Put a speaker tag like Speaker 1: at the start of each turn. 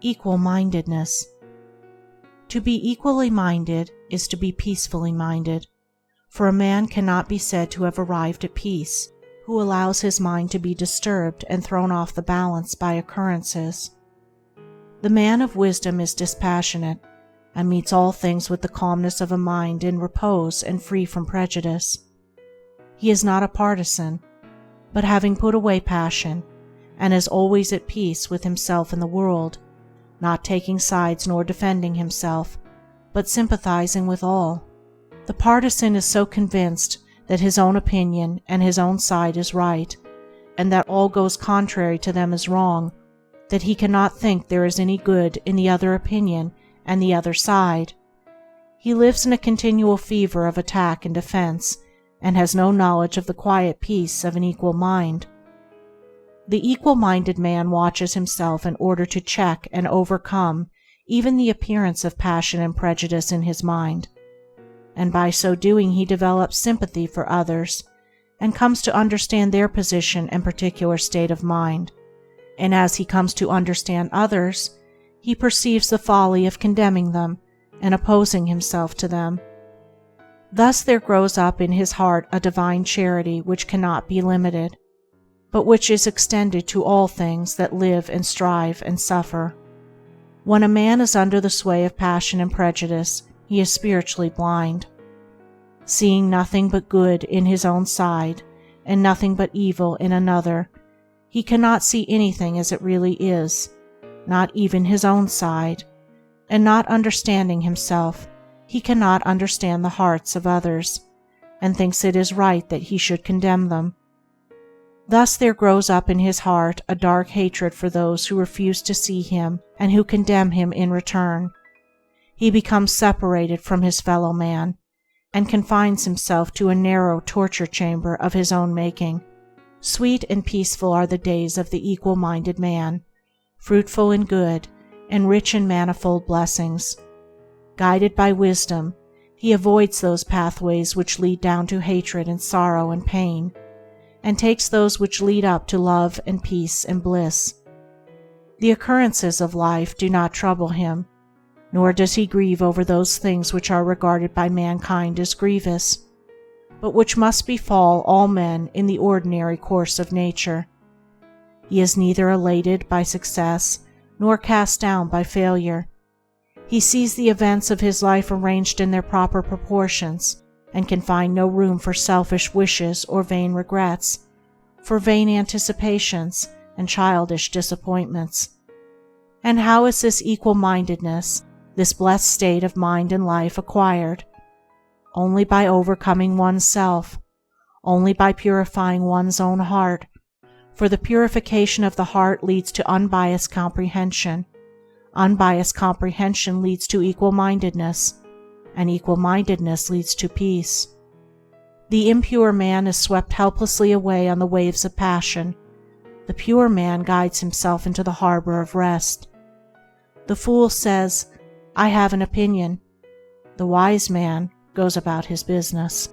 Speaker 1: Equal-mindedness. To be equally minded is to be peacefully minded, for a man cannot be said to have arrived at peace who allows his mind to be disturbed and thrown off the balance by occurrences. The man of wisdom is dispassionate, and meets all things with the calmness of a mind in repose and free from prejudice. He is not a partisan, but having put away passion, and is always at peace with himself and the world, not taking sides nor defending himself, but sympathizing with all. The partisan is so convinced that his own opinion and his own side is right, and that all goes contrary to them is wrong, that he cannot think there is any good in the other opinion and the other side. He lives in a continual fever of attack and defense, and has no knowledge of the quiet peace of an equal mind. The equal-minded man watches himself in order to check and overcome even the appearance of passion and prejudice in his mind, and by so doing he develops sympathy for others, and comes to understand their position and particular state of mind, and as he comes to understand others, he perceives the folly of condemning them and opposing himself to them. Thus there grows up in his heart a divine charity which cannot be limited, but which is extended to all things that live and strive and suffer. When a man is under the sway of passion and prejudice, he is spiritually blind. Seeing nothing but good in his own side, and nothing but evil in another, he cannot see anything as it really is, not even his own side, and not understanding himself, he cannot understand the hearts of others, and thinks it is right that he should condemn them. Thus there grows up in his heart a dark hatred for those who refuse to see him and who condemn him in return. He becomes separated from his fellow man, and confines himself to a narrow torture chamber of his own making. Sweet and peaceful are the days of the equal-minded man, fruitful in good, and rich in manifold blessings. Guided by wisdom, he avoids those pathways which lead down to hatred and sorrow and pain, and takes those which lead up to love and peace and bliss. The occurrences of life do not trouble him, nor does he grieve over those things which are regarded by mankind as grievous, but which must befall all men in the ordinary course of nature. He is neither elated by success nor cast down by failure. He sees the events of his life arranged in their proper proportions, and can find no room for selfish wishes or vain regrets, for vain anticipations and childish disappointments. And how is this equal-mindedness, this blessed state of mind and life, acquired? Only by overcoming oneself, only by purifying one's own heart, for the purification of the heart leads to unbiased comprehension. Unbiased comprehension leads to equal-mindedness, and equal-mindedness leads to peace. The impure man is swept helplessly away on the waves of passion. The pure man guides himself into the harbor of rest. The fool says, "I have an opinion." The wise man goes about his business.